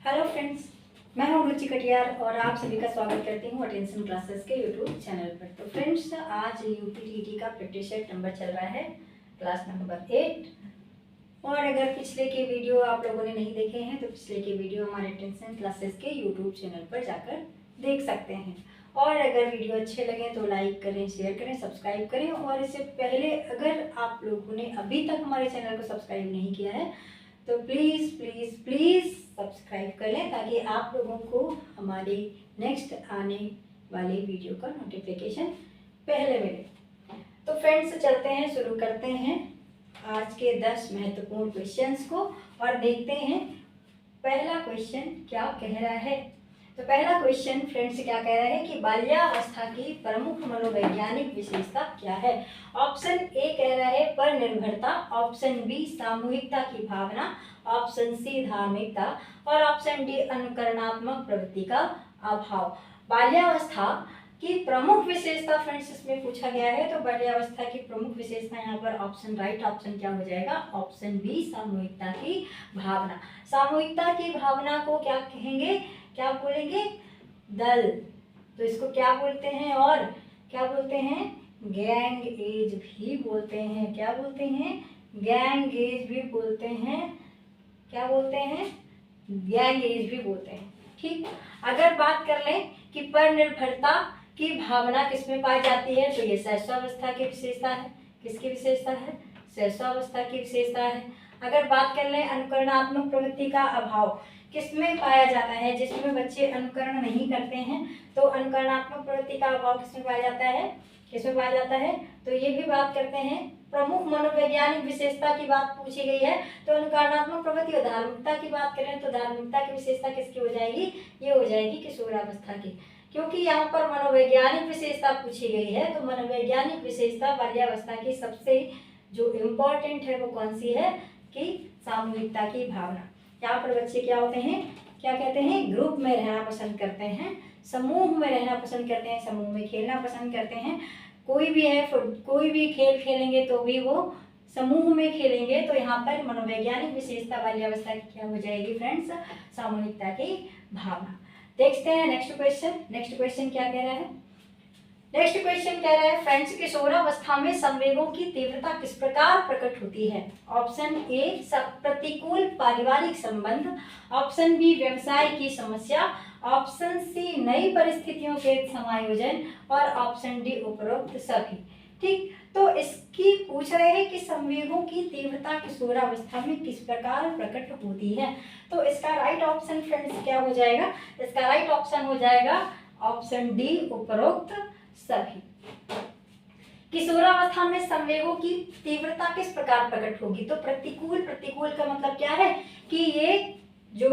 Hello friends, मैं हूं रुचि कटियार और आप सभी का स्वागत करती हूं अटेंशन क्लासेस के यूट्यूब चैनल पर। तो फ्रेंड्स, आज यूपीटीटी का प्रैक्टिस सेट नंबर चल रहा है, क्लास नंबर 8। और अगर पिछले के वीडियो आप लोगों ने नहीं देखे हैं तो पिछले के वीडियो हमारे अटेंशन क्लासेस के यूट्यूब चैनल पर जाकर देख सकते हैं। और अगर वीडियो अच्छे लगे तो लाइक करें, शेयर करें, सब्सक्राइब करें। और इससे पहले अगर आप लोगों ने अभी तक हमारे चैनल को सब्सक्राइब नहीं किया है तो प्लीज़ प्लीज़ प्लीज़ सब्सक्राइब कर लें ताकि आप लोगों को हमारे नेक्स्ट आने वाले वीडियो का नोटिफिकेशन पहले मिले। तो फ्रेंड्स, चलते हैं, शुरू करते हैं आज के 10 महत्वपूर्ण क्वेश्चंस को और देखते हैं पहला क्वेश्चन क्या कह रहा है। तो पहला क्वेश्चन फ्रेंड्स क्या कह रहा है कि बाल्यावस्था की प्रमुख मनोवैज्ञानिक विशेषता क्या है। ऑप्शन ए कह रहा है पर निर्भरता, ऑप्शन बी सामूहिकता की भावना, ऑप्शन सी धार्मिकता और ऑप्शन डी अनुकरणात्मक प्रवृत्ति का अभाव। बाल्यावस्था की प्रमुख विशेषता फ्रेंड्स इसमें पूछा गया है। तो बाल्यावस्था की प्रमुख विशेषता यहाँ पर ऑप्शन राइट ऑप्शन क्या हो जाएगा, ऑप्शन बी सामूहिकता की भावना। सामूहिकता की भावना को क्या कहेंगे, क्या बोलेंगे, दल। तो इसको क्या बोलते हैं और क्या बोलते हैं, गैंग एज भी बोलते हैं। क्या बोलते हैं, गैंग एज भी बोलते हैं। क्या बोलते हैं, गैंग एज भी बोलते हैं। ठीक, अगर बात कर लें कि पर निर्भरता की भावना किसमें पाई जाती है तो ये शैशवावस्था की विशेषता है। किसकी विशेषता है, शैशवावस्था की विशेषता है। अगर बात कर लें अनुकरणात्मक प्रवृत्ति का अभाव किसमें पाया जाता है, जिसमें बच्चे अनुकरण नहीं करते हैं, तो अनुकरणात्मक प्रवृत्ति का अभाव किसमें पाया जाता है, किसमें पाया जाता है। तो ये भी बात करते हैं प्रमुख मनोवैज्ञानिक विशेषता की बात पूछी गई है। तो अनुकरणात्मक प्रवृत्ति और धार्मिकता की बात करें तो धार्मिकता की विशेषता किसकी हो जाएगी, ये हो जाएगी किशोरावस्था की, क्योंकि यहाँ पर मनोवैज्ञानिक विशेषता पूछी गई है। तो मनोवैज्ञानिक विशेषता बाल्यावस्था की सबसे जो इम्पोर्टेंट है वो कौन सी है कि सामूहिकता की भावना। यहाँ पर बच्चे क्या होते हैं, क्या कहते हैं, ग्रुप में रहना पसंद करते हैं, समूह में रहना पसंद करते हैं, समूह में खेलना पसंद करते हैं। कोई भी है, कोई भी खेल खेलेंगे तो भी वो समूह में खेलेंगे। तो यहाँ पर मनोवैज्ञानिक विशेषता बाल्यावस्था की क्या हो जाएगी फ्रेंड्स, सामूहिकता की भावना। देखते हैं नेक्स्ट क्वेश्चन। नेक्स्ट क्वेश्चन क्या कह रहा है, नेक्स्ट क्वेश्चन कह रहा है फ्रेंड्स किशोरावस्था में संवेगों की तीव्रता किस प्रकार प्रकट होती है। ऑप्शन ए प्रतिकूल पारिवारिक संबंध, ऑप्शन बी व्यवसाय की समस्या, ऑप्शन सी नई परिस्थितियों के समायोजन और ऑप्शन डी उपरोक्त सभी। ठीक, तो इसकी पूछ रहे हैं कि संवेगों की तीव्रता किशोरावस्था में किस प्रकार प्रकट होती है। तो इसका राइट ऑप्शन फ्रेंड्स क्या हो जाएगा, इसका राइट ऑप्शन हो जाएगा ऑप्शन डी उपरोक्त सभी। किशोरावस्था में संवेगों की तीव्रता किस प्रकार प्रकट होगी। तो प्रतिकूल, प्रतिकूल का मतलब क्या है कि ये जो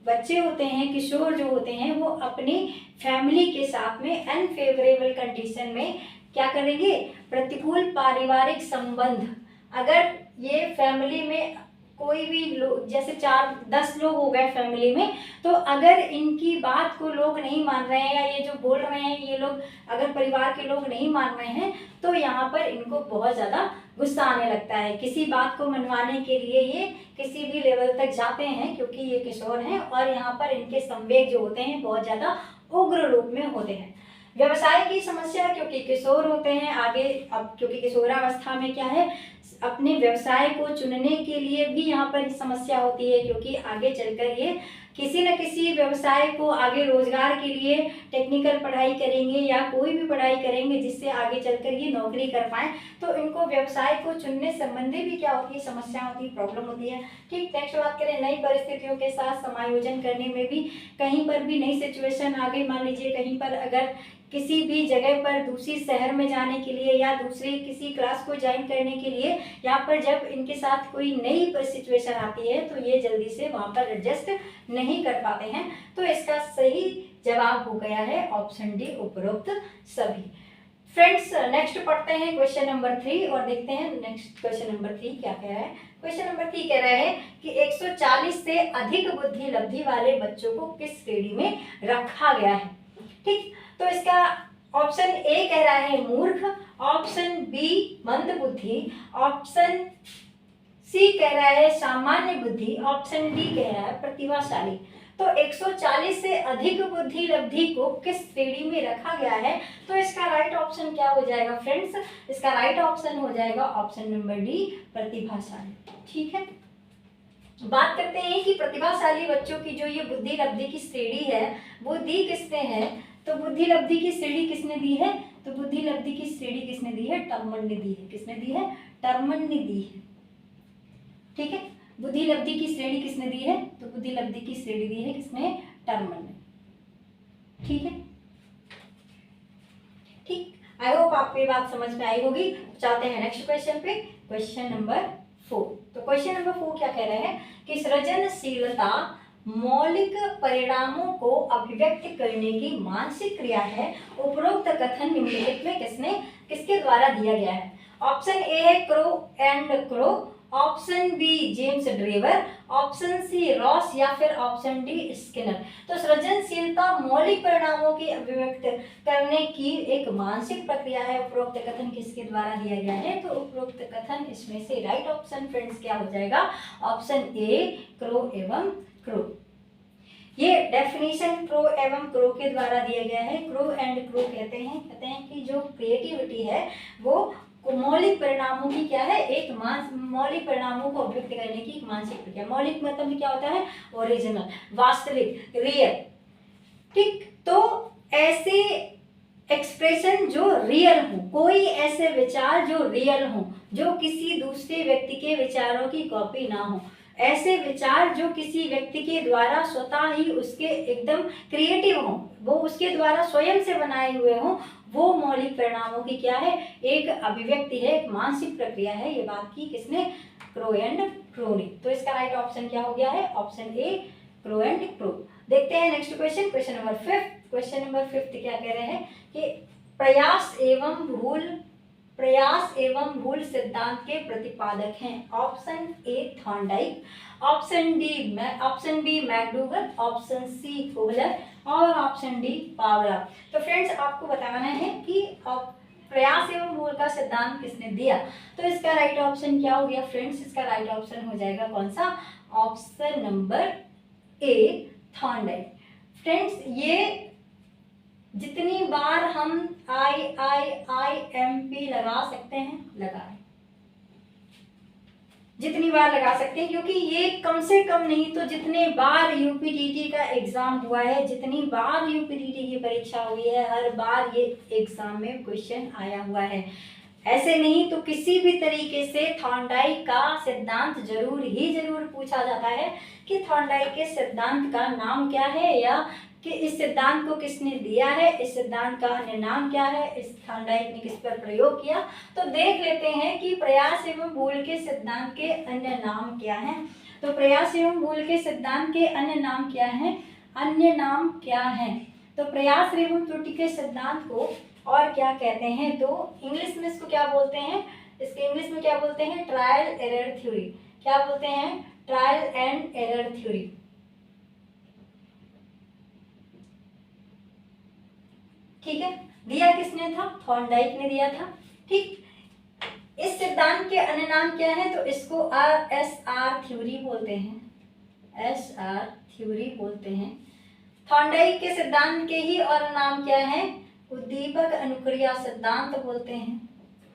बच्चे होते हैं, किशोर जो होते हैं, वो अपनी फैमिली के साथ में अनफेवरेबल कंडीशन में क्या करेंगे, प्रतिकूल पारिवारिक संबंध। अगर ये फैमिली में कोई भी लोग, जैसे 4-10 लोग हो गए फैमिली में, तो अगर इनकी बात को लोग नहीं मान रहे हैं या ये जो बोल रहे हैं ये लोग अगर परिवार के लोग नहीं मान रहे हैं तो यहाँ पर इनको बहुत ज़्यादा गुस्सा आने लगता है। किसी बात को मनवाने के लिए ये किसी भी लेवल तक जाते हैं क्योंकि ये किशोर हैं और यहाँ पर इनके संवेग जो होते हैं बहुत ज़्यादा उग्र रूप में होते हैं। व्यवसाय की समस्या, क्योंकि किशोर होते हैं आगे, अब क्योंकि किशोरावस्था में क्या है, अपने व्यवसाय को चुनने के लिए भी यहाँ पर समस्या होती है क्योंकि आगे चलकर ये किसी न किसी व्यवसाय को आगे रोजगार के लिए टेक्निकल पढ़ाई करेंगे या कोई भी पढ़ाई करेंगे जिससे आगे चलकर ये नौकरी कर पाएँ। तो इनको व्यवसाय को चुनने संबंधी भी क्या होती है, समस्या होती है, प्रॉब्लम होती है। ठीक, नेक्स्ट बात करें नई परिस्थितियों के साथ समायोजन करने में भी, कहीं पर भी नई सिचुएशन आ गई, मान लीजिए कहीं पर अगर किसी भी जगह पर दूसरी शहर में जाने के लिए या दूसरी किसी क्लास को ज्वाइन करने के लिए, यहाँ पर जब इनके साथ कोई नई सिचुएशन आती है तो ये जल्दी से वहाँ पर एडजस्ट नहीं कर पाते हैं। तो इसका सही जवाब हो गया है ऑप्शन डी उपरोक्त सभी। फ्रेंड्स, नेक्स्ट पढ़ते हैं क्वेश्चन नंबर 3 और देखते हैं नेक्स्ट क्वेश्चन नंबर 3 क्या कह रहा है। क्वेश्चन नंबर 3 कह रहा है कि 140 से अधिक बुद्धि लब्धि वाले बच्चों को किस श्रेणी में रखा गया है। ठीक, तो इसका ऑप्शन ए कह रहा है मूर्ख, ऑप्शन बी मंद बुद्धि, ऑप्शन सी कह रहा है सामान्य बुद्धि, ऑप्शन डी कह रहा है प्रतिभाशाली। तो 140 से अधिक बुद्धि लब्धि को किस श्रेणी में रखा गया है? तो इसका राइट ऑप्शन क्या हो जाएगा फ्रेंड्स? इसका राइट ऑप्शन हो जाएगा ऑप्शन नंबर डी, प्रतिभाशाली। ठीक है, बात करते हैं कि प्रतिभाशाली बच्चों की जो ये बुद्धि लब्धि की श्रेणी है वो दी किसने है? तो बुद्धि लब्धि की श्रेणी किसने दी है? तो बुद्धि लब्धि की श्रेणी किसने दी है? टर्मन ने दी है। किसने दी है? टर्मन ने दी है। ठीक है, बुद्धि लब्धि की श्रेणी किसने दी है? तो बुद्धि लब्धि की श्रेणी दी है किसने? टर्मन ने। ठीक है, ठीक, आई होप आपको ये बात समझ में आई होगी। चलते हैं नेक्स्ट क्वेश्चन पे, क्वेश्चन नंबर 4। तो क्वेश्चन नंबर 4 क्या कह रहे हैं कि सृजनशीलता मौलिक परिणामों को अभिव्यक्त करने की मानसिक क्रिया है। उपरोक्त कथन निम्नलिखित में किसके द्वारा दिया गया है? ऑप्शन ए है Crow and Crow, option B James Drever, option C Ross या फिर ऑप्शन डी स्किनर। तो सृजनशीलता मौलिक परिणामों की अभिव्यक्त करने की एक मानसिक प्रक्रिया है। उपरोक्त कथन किसके द्वारा दिया गया है? तो उपरोक्त कथन इसमें से राइट ऑप्शन फ्रेंड्स क्या हो जाएगा? ऑप्शन ए क्रो एवं क्रो। ये डेफिनेशन क्रो एवं क्रो के द्वारा दिया गया है। क्रो एंड क्रो कहते हैं कि जो क्रिएटिविटी है वो मौलिक परिणामों की क्या है? एक मौलिक परिणामों को अभिव्यक्त करने की एक मानसिक प्रक्रिया। मौलिक मतलब क्या होता है? ओरिजिनल, वास्तविक, रियल। ठीक, तो ऐसे एक्सप्रेशन जो रियल हो, कोई ऐसे विचार जो रियल हो, जो किसी दूसरे व्यक्ति के विचारों की कॉपी ना हो, ऐसे विचार जो किसी व्यक्ति के द्वारा स्वतः ही उसके एकदम क्रिएटिव हो, वो उसके द्वारा स्वयं से बनाए हुए हो, वो मौलिक परिणामों की क्या है? एक अभिव्यक्ति है, एक मानसिक प्रक्रिया है। ये बात की किसने? क्रो एंड क्रो ने। तो इसका राइट ऑप्शन क्या हो गया है? Option A crow and crow. देखते हैं next question, question number 5। Question number 5 क्या कह रहे हैं कि प्रयास एवं भूल सिद्धांत के प्रतिपादक हैं। Option A Thorndike, option B McDougall, option C Kohler और ऑप्शन डी पावला। तो फ्रेंड्स आपको बताना है कि प्रयास एवं भूल का सिद्धांत किसने दिया? तो इसका राइट ऑप्शन क्या हो गया फ्रेंड्स? इसका राइट ऑप्शन हो जाएगा कौन सा? Option number A Thorndike. Friends ये जितनी बार हम IIIMP लगा सकते हैं लगाएं, जितनी बार लगा सकते हैं, क्योंकि ये कम से कम नहीं तो जितने बार यूपीटीटी का एग्जाम हुआ है, जितनी बार यूपीटीटी की परीक्षा हुई है, हर बार ये एग्जाम में क्वेश्चन आया हुआ है। ऐसे नहीं तो किसी भी तरीके से थॉर्नडाइक का सिद्धांत जरूर पूछा जाता है कि थॉर्नडाइक के सिद्धांत का नाम क्या है, या कि इस सिद्धांत को किसने दिया है, इस सिद्धांत का अन्य नाम क्या है, इस थॉर्नडाइक ने किस पर प्रयोग किया। तो देख लेते हैं कि प्रयास एवं भूल के सिद्धांत के अन्य नाम क्या हैं। तो प्रयास एवं भूल के सिद्धांत के अन्य नाम क्या हैं? तो प्रयास एवं त्रुटि के सिद्धांत को और क्या कहते हैं? तो इंग्लिश में इसको क्या बोलते हैं? इसके इंग्लिश में क्या बोलते हैं? Trial error theory. क्या बोलते हैं? Trial and error theory. ठीक है, दिया किसने था? थॉर्नडाइक ने दिया था। ठीक, इस सिद्धांत के अन्य नाम क्या है? तो इसको SR थ्योरी बोलते हैं, SR थ्योरी बोलते हैं। थॉर्नडाइक के सिद्धांत के ही और नाम क्या है? उद्दीपक अनुक्रिया सिद्धांत बोलते हैं,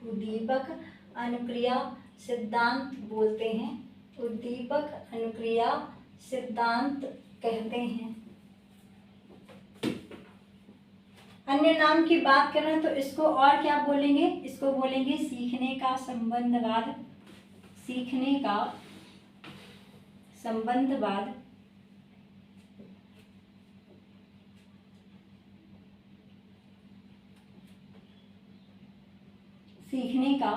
उद्दीपक अनुक्रिया सिद्धांत बोलते हैं, उद्दीपक अनुक्रिया सिद्धांत कहते हैं। अन्य नाम की बात करें तो इसको और क्या बोलेंगे? इसको बोलेंगे सीखने का संबंधवाद, सीखने का संबंधवाद, सीखने का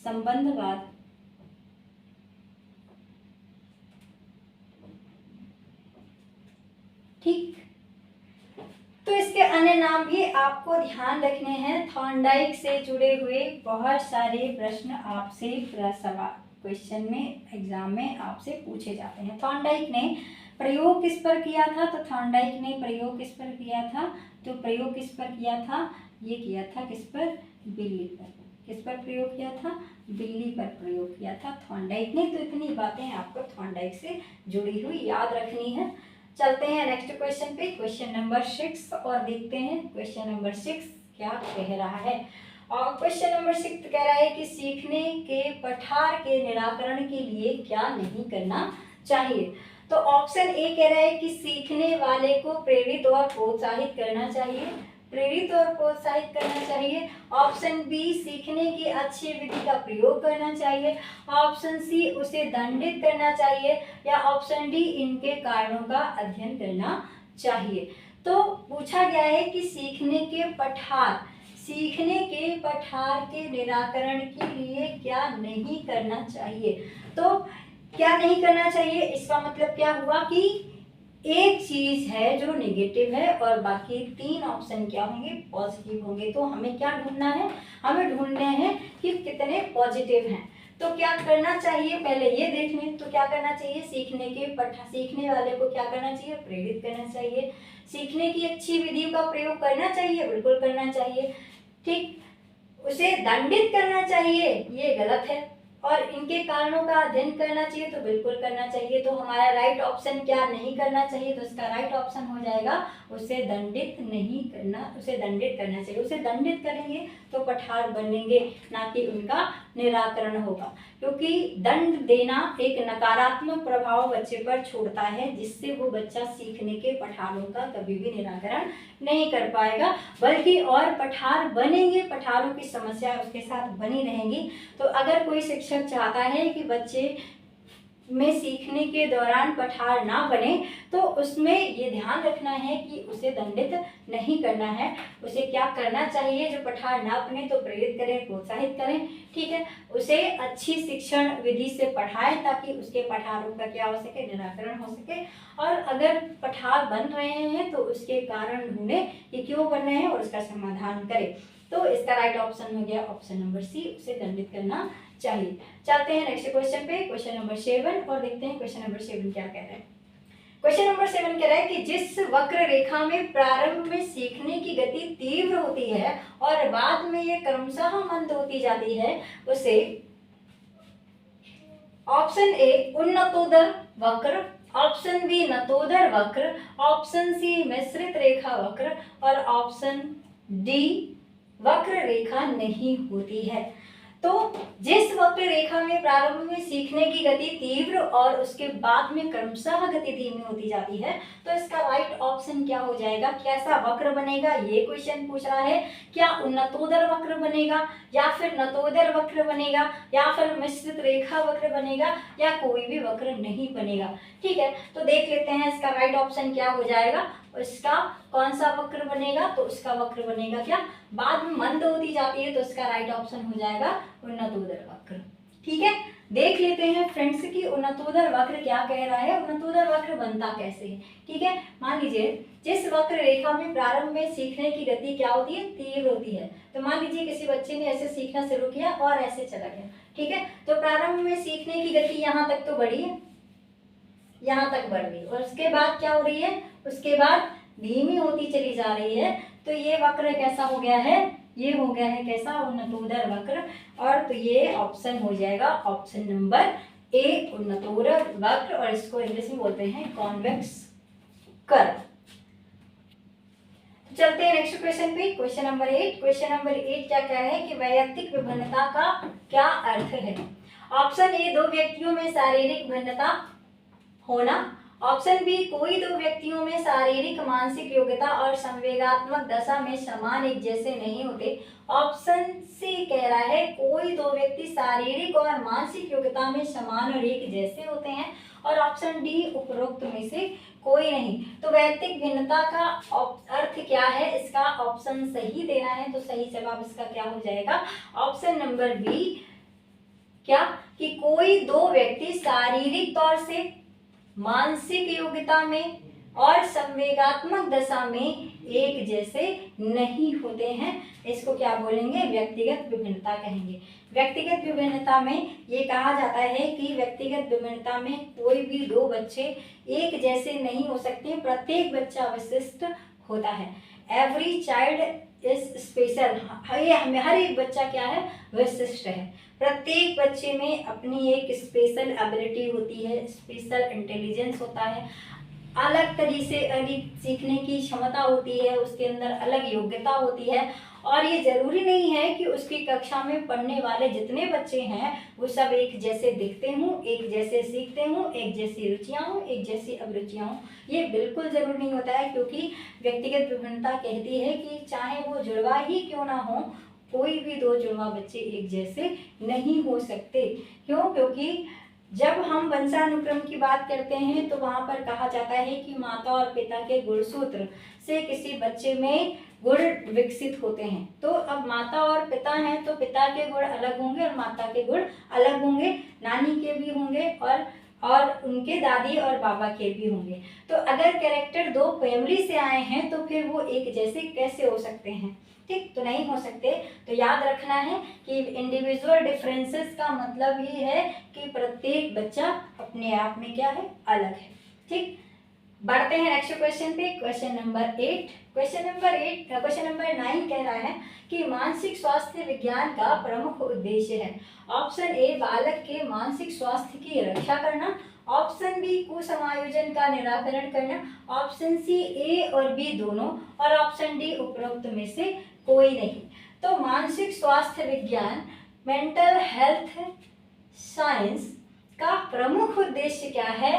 संबंधवाद। ठीक, तो इसके अन्य नाम भी आपको ध्यान रखने हैं। थॉर्नडाइक से जुड़े हुए बहुत सारे प्रश्न आपसे क्वेश्चन में, एग्जाम में आपसे पूछे जाते हैं। थॉर्नडाइक ने प्रयोग किस पर किया था? तो थॉर्नडाइक ने प्रयोग किस पर किया था? तो प्रयोग किस पर किया था? ये किया था किस पर? बिल्ली पर। किस पर प्रयोग किया था? बिल्ली पर प्रयोग किया था थॉर्नडाइक ने। तो इतनी बातें आपको थॉर्नडाइक से जुड़ी हुई याद रखनी है। चलते हैं नेक्स्ट क्वेश्चन पे, क्वेश्चन नंबर 6, और देखते हैं क्वेश्चन नंबर 6 क्या कह रहा है। और क्वेश्चन नंबर 6 कह रहा है कि सीखने के पठार के निराकरण के लिए क्या नहीं करना चाहिए। तो ऑप्शन ए कह रहा है कि सीखने वाले को प्रेरित और प्रोत्साहित करना चाहिए, प्रेरित और प्रोत्साहित करना चाहिए। ऑप्शन बी, सीखने की अच्छी विधि का प्रयोग करना चाहिए। ऑप्शन सी, उसे दंडित करना चाहिए। या ऑप्शन डी, इनके कारणों का अध्ययन करना चाहिए। तो पूछा गया है कि सीखने के पठार के निराकरण के लिए क्या नहीं करना चाहिए। तो क्या नहीं करना चाहिए, इसका मतलब क्या हुआ कि एक चीज है जो नेगेटिव है और बाकी 3 ऑप्शन क्या होंगे? पॉजिटिव होंगे। तो हमें क्या ढूंढना है? हमें ढूंढने हैं कि कितने पॉजिटिव हैं। तो क्या करना चाहिए, पहले ये देख लें। तो क्या करना चाहिए? सीखने वाले को क्या करना चाहिए? प्रेरित करना चाहिए। सीखने की अच्छी विधि का प्रयोग करना चाहिए, बिल्कुल करना चाहिए, ठीक। उसे दंडित करना चाहिए, ये गलत है। और इनके कारणों का अध्ययन करना चाहिए, तो बिल्कुल करना चाहिए। तो हमारा राइट ऑप्शन क्या नहीं करना चाहिए? तो इसका राइट ऑप्शन हो जाएगा उसे दंडित नहीं करना, उसे दंडित करना चाहिए। उसे दंडित करेंगे तो पठार बनेंगे, ना कि उनका निराकरण होगा। क्योंकि दंड देना एक नकारात्मक प्रभाव बच्चे पर छोड़ता है, जिससे वो बच्चा सीखने के पठारों का कभी भी निराकरण नहीं कर पाएगा, बल्कि और पठार बनेंगे, पठारों की समस्या उसके साथ बनी रहेंगी। तो अगर कोई शिक्षक चाहता है कि बच्चे में सीखने के दौरान पठार ना बने, तो उसमें ये ध्यान रखना है कि उसे दंडित नहीं करना है। उसे क्या करना चाहिए? जो पठार ना बने तो प्रेरित करें, प्रोत्साहित करें, ठीक है। उसे अच्छी शिक्षण विधि से पढ़ाएं ताकि उसके पठारों का क्या हो सके? निराकरण हो सके। और अगर पठार बन रहे हैं तो उसके कारण ढूंढें कि क्यों बन रहे हैं और उसका समाधान करें। तो इसका राइट ऑप्शन हो गया ऑप्शन नंबर सी, उसे दंडित करना चाहिए। चलते हैं नेक्स्ट क्वेश्चन पे, क्वेश्चन नंबर 7, और देखते हैं क्वेश्चन नंबर 7 क्या कह रहा है। क्वेश्चन नंबर 7 कह रहा है कि जिस वक्र रेखा में प्रारंभ में सीखने की गति तीव्र होती है और बाद में ये क्रमशः मंद होती जाती है, उसे ऑप्शन ए उन्नतोदर वक्र, ऑप्शन बी नतोदर वक्र, ऑप्शन सी मिश्रित रेखा वक्र, और ऑप्शन डी वक्र रेखा नहीं होती है। तो जिस वक्र रेखा में प्रारंभ में सीखने की गति तीव्र और उसके बाद में क्रमशः गति धीमी होती जाती है, तो इसका राइट ऑप्शन क्या हो जाएगा? कैसा वक्र बनेगा, ये क्वेश्चन पूछ रहा है। क्या उन्नतोदर वक्र बनेगा, या फिर नतोदर वक्र बनेगा, या फिर मिश्रित रेखा वक्र बनेगा, या कोई भी वक्र नहीं बनेगा, ठीक है। तो देख लेते हैं इसका राइट ऑप्शन क्या हो जाएगा। इसका कौन सा वक्र बनेगा? तो उसका वक्र बनेगा क्या? बाद में मंद होती जाती है, तो इसका राइट ऑप्शन हो जाएगा उन्नतोदर वक्र, ठीक है। देख लेते हैं फ्रेंड्स कि उन्नतोदर वक्र क्या कह रहा है, उन्नतोदर वक्र बनता कैसे है, ठीक है। मान लीजिए जिस वक्र रेखा में प्रारंभ में सीखने की गति क्या होती है? तीव्र होती है। तो मान लीजिए किसी बच्चे ने ऐसे सीखना शुरू किया और ऐसे चला गया, ठीक है। तो प्रारंभ में सीखने की गति यहाँ तक तो बढ़ी है, यहाँ तक बढ़ गई, और उसके बाद क्या हो रही है? उसके बाद धीमी होती चली जा रही है। तो ये वक्र कैसा हो गया है? ये हो गया है कैसा? उन्नतोदर वक्र। और तो ये ऑप्शन हो जाएगा ऑप्शन नंबर ए, उन्नतोदर वक्र, और इसको इंग्लिश में बोलते हैं कॉन्वेक्स कर्व। चलते हैं नेक्स्ट क्वेश्चन पे, क्वेश्चन नंबर 8। क्वेश्चन नंबर 8 क्या कह रहे हैं कि वैयक्तिक विभिन्नता का क्या अर्थ है। ऑप्शन ए, दो व्यक्तियों में शारीरिक भिन्नता होना। ऑप्शन बी, कोई दो व्यक्तियों में शारीरिक मानसिक योग्यता और संवेगात्मक दशा में समान एक जैसे नहीं होते। ऑप्शन सी कह रहा है कोई दो व्यक्ति शारीरिक और मानसिक योग्यता में समान और एक जैसे होते हैं। और ऑप्शन डी, उपरोक्त में से कोई नहीं। तो वैयक्तिक भिन्नता का अर्थ क्या है, इसका ऑप्शन सही देना है। तो सही जवाब इसका क्या हो जाएगा? ऑप्शन नंबर बी, क्या कि कोई दो व्यक्ति शारीरिक तौर से, मानसिक योग्यता में और संवेगात्मक दशा में एक जैसे नहीं होते हैं। इसको क्या बोलेंगे? व्यक्तिगत विभिन्नता कहेंगे। व्यक्तिगत विभिन्नता में ये कहा जाता है कि व्यक्तिगत विभिन्नता में कोई भी दो बच्चे एक जैसे नहीं हो सकते, प्रत्येक बच्चा विशिष्ट होता है। एवरी चाइल्ड इस स्पेशल, हर एक बच्चा क्या है, विशिष्ट है। प्रत्येक बच्चे में अपनी एक स्पेशल एबिलिटी होती है, स्पेशल इंटेलिजेंस होता है, अलग तरीके से अलग सीखने की क्षमता होती है, उसके अंदर अलग योग्यता होती है। और ये ज़रूरी नहीं है कि उसकी कक्षा में पढ़ने वाले जितने बच्चे हैं वो सब एक जैसे दिखते हों, एक जैसे सीखते हों, एक जैसी रुचियाँ हों, एक जैसी अभिरुचियाँ हों। ये बिल्कुल ज़रूरी नहीं होता है, क्योंकि व्यक्तिगत विभिन्नता कहती है कि चाहे वो जुड़वा ही क्यों ना हो, कोई भी दो जुड़वा बच्चे एक जैसे नहीं हो सकते। क्यों? क्योंकि जब हम वंशानुक्रम की बात करते हैं तो वहाँ पर कहा जाता है कि माता और पिता के गुणसूत्र से किसी बच्चे में गुण विकसित होते हैं। तो अब माता और पिता हैं तो पिता के गुण अलग होंगे और माता के गुण अलग होंगे, नानी के भी होंगे और उनके दादी और बाबा के भी होंगे। तो अगर कैरेक्टर दो फैमिली से आए हैं तो फिर वो एक जैसे कैसे हो सकते हैं? ठीक, तो नहीं हो सकते। तो याद रखना है कि इंडिविजुअल डिफरेंसेस का मतलब ही है कि प्रत्येक बच्चा अपने आप में क्या है, अलग है। ठीक, बढ़ते हैं नेक्स्ट क्वेश्चन पे। क्वेश्चन नंबर 9 कह रहा है कि मानसिक स्वास्थ्य विज्ञान का प्रमुख उद्देश्य है। ऑप्शन ए बालक के मानसिक स्वास्थ्य की रक्षा करना, ऑप्शन बी कुसमायोजन का निराकरण करना, ऑप्शन सी ए और बी दोनों, और ऑप्शन डी उपरोक्त में से कोई नहीं। तो मानसिक स्वास्थ्य विज्ञान, मेंटल हेल्थ साइंस का प्रमुख उद्देश्य क्या है?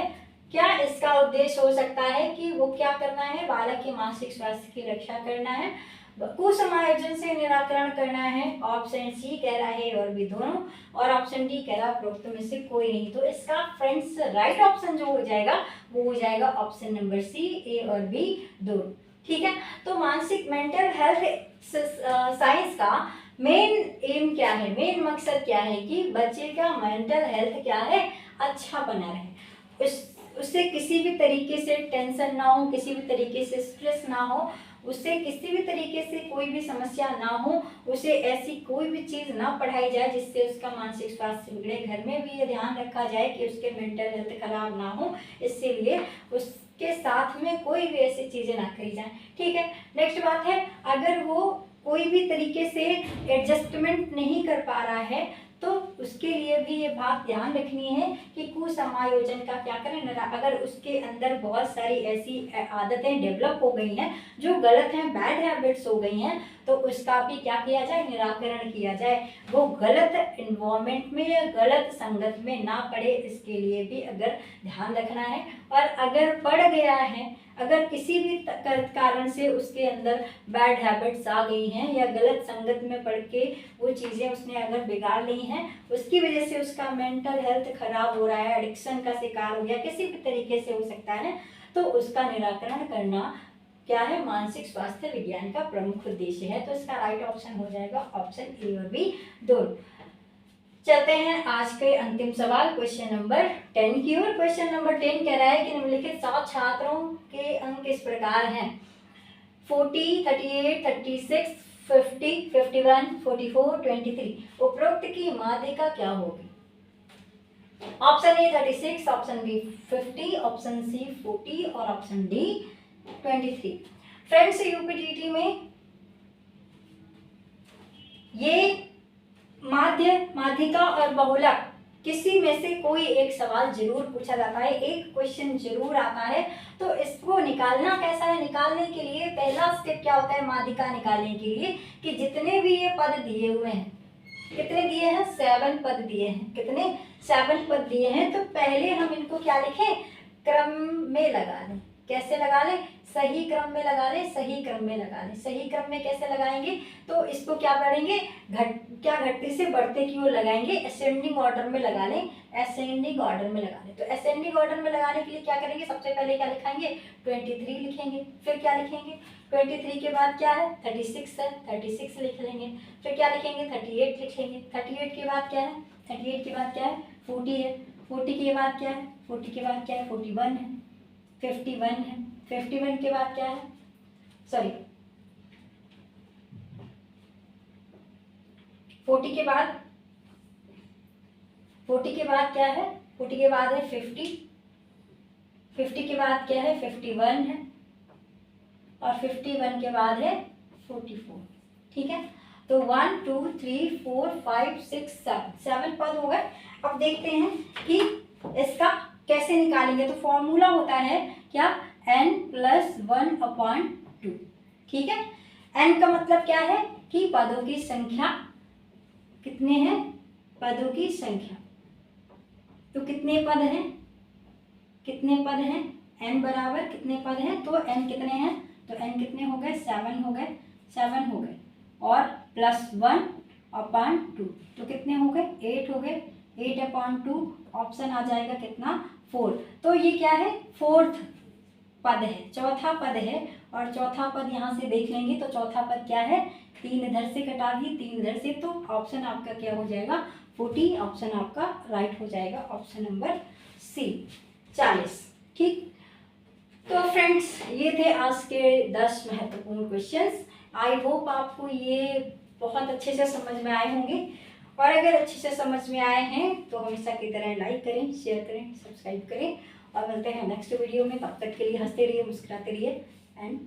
क्या इसका उद्देश्य हो सकता है कि वो क्या करना है, बालक के मानसिक स्वास्थ्य की रक्षा करना है, कुसमायोजन से निराकरण करना है। ऑप्शन सी कह रहा है और भी दोनों, और ऑप्शन डी कह रहा है उपरोक्त में से कोई नहीं। तो इसका फ्रेंड्स राइट ऑप्शन जो हो जाएगा वो हो जाएगा ऑप्शन नंबर सी, ए और बी दोनों। ठीक है, तो मानसिक मेंटल हेल्थ साइंस का मेन एम क्या है, मेन मकसद क्या है कि बच्चे का मेंटल हेल्थ क्या है, अच्छा बना रहे, उससे किसी भी तरीके से टेंशन ना हो, किसी भी तरीके से स्ट्रेस ना हो, उससे किसी भी तरीके से कोई भी समस्या ना हो, उसे ऐसी कोई भी चीज़ ना पढ़ाई जाए जिससे उसका मानसिक स्वास्थ्य बिगड़े। घर में भी ये ध्यान रखा जाए कि उसके मेंटल हेल्थ खराब ना हो, इसलिए उसके साथ में कोई भी ऐसी चीज़ें ना करी जाए। ठीक है, नेक्स्ट बात है, अगर वो कोई भी तरीके से एडजस्टमेंट नहीं कर पा रहा है तो उसके लिए भी ये बात ध्यान रखनी है कि कुसमायोजन का क्या करें। अगर उसके अंदर बहुत सारी ऐसी आदतें डेवलप हो गई हैं जो गलत हैं, बैड हैबिट्स हो गई हैं, तो उसका भी क्या किया जाए, निराकरण किया जाए। वो गलत इन्वायरमेंट में या गलत संगत में ना पड़े, इसके लिए भी अगर ध्यान रखना है। और अगर पड़ गया है, अगर किसी भी कारण से उसके अंदर बैड हैबिट्स आ गई हैं या गलत संगत में पड़ के वो चीज़ें उसने अगर बिगाड़ ली हैं, उसकी वजह से उसका मेंटल हेल्थ खराब हो रहा है, एडिक्शन का शिकार हो गया, किसी भी तरीके से हो सकता है, तो उसका निराकरण करना क्या है, मानसिक स्वास्थ्य विज्ञान का प्रमुख उद्देश्य है। तो इसका राइट ऑप्शन हो जाएगा ऑप्शन ए और बी दोनों। चलते हैं आज के अंतिम सवाल क्वेश्चन नंबर 10 की ओर। क्वेश्चन नंबर 10 कह रहा है कि निम्नलिखित 7 छात्रों के अंक इस प्रकार हैं: 40, 38, 36, 50, 51, 44, 23। उपरोक्त की माध्यिका क्या होगी? Option A 36, option B 50, option C 40 और ऑप्शन डी 23। फ्रेंड्स, यूपीटीटी में ये माध्यिका और बहुलक किसी में से कोई एक सवाल जरूर पूछा जाता है, एक क्वेश्चन जरूर आता है। तो इसको निकालना कैसा है, निकालने के लिए पहला स्टेप क्या होता है माध्यिका निकालने के लिए, कि जितने भी ये पद दिए हुए हैं, कितने दिए हैं, 7 पद दिए हैं, कितने 7 पद दिए हैं। तो पहले हम इनको क्या लिखें, क्रम में लगा लें। कैसे लगा लें, सही क्रम में लगा लें, सही क्रम में लगा लें। सही क्रम में कैसे लगाएंगे, तो इसको क्या करेंगे, घटते से बढ़ते की ओर लगाएंगे, असेंडिंग ऑर्डर में लगा लें, असेंडिंग ऑर्डर में लगा लें। तो असेंडिंग ऑर्डर में लगाने के लिए क्या करेंगे, सबसे पहले क्या लिखेंगे, 23 लिखेंगे, फिर क्या लिखेंगे, 23 के बाद क्या है, 36 है, 36 लिख लेंगे, फिर क्या लिखेंगे, 38 लिखेंगे, 38 के बाद क्या है, 38 के बाद क्या है, 40 है, 40 के बाद क्या है, 40 के बाद क्या है, 41 है, 51 है, 51 के बाद क्या है, सॉरी 40 के बाद, 40 के बाद क्या है, 40 के बाद है 50, 50 के बाद क्या है, 51 है, और 51 के बाद है 44। ठीक है, तो 1 2 3 4 5 6 7 पद हो गए। अब देखते हैं कि इसका कैसे निकालेंगे। तो फॉर्मूला होता है क्या, n + 1/2। ठीक है, n का मतलब क्या है कि पदों की संख्या कितने हैं, पदों की संख्या। तो कितने पद हैं, कितने पद हैं, n बराबर कितने पद हैं, तो n कितने हैं, तो n कितने हो गए, 7 हो गए, 7 हो गए, और +1/2 तो कितने हो गए, 8 हो गए, 8/2 ऑप्शन आ जाएगा कितना, 4। तो ये क्या है, फोर्थ पद है, चौथा पद है। और चौथा पद यहाँ से देख लेंगे तो चौथा पद क्या है, 3 इधर से घटा दिए, 3 इधर से, तो ऑप्शन आपका क्या हो जाएगा, 40। ऑप्शन आपका राइट हो जाएगा, ऑप्शन नंबर सी 40। ठीक, तो फ्रेंड्स ये थे आज के 10 महत्वपूर्ण क्वेश्चंस। आई होप आपको ये बहुत अच्छे से समझ में आए होंगे, और अगर अच्छे से समझ में आए हैं तो हमेशा की तरह लाइक करें, शेयर करें, सब्सक्राइब करें, और मिलते हैं नेक्स्ट वीडियो में। तब तक के लिए हंसते रहिए, मुस्कुराते रहिए एंड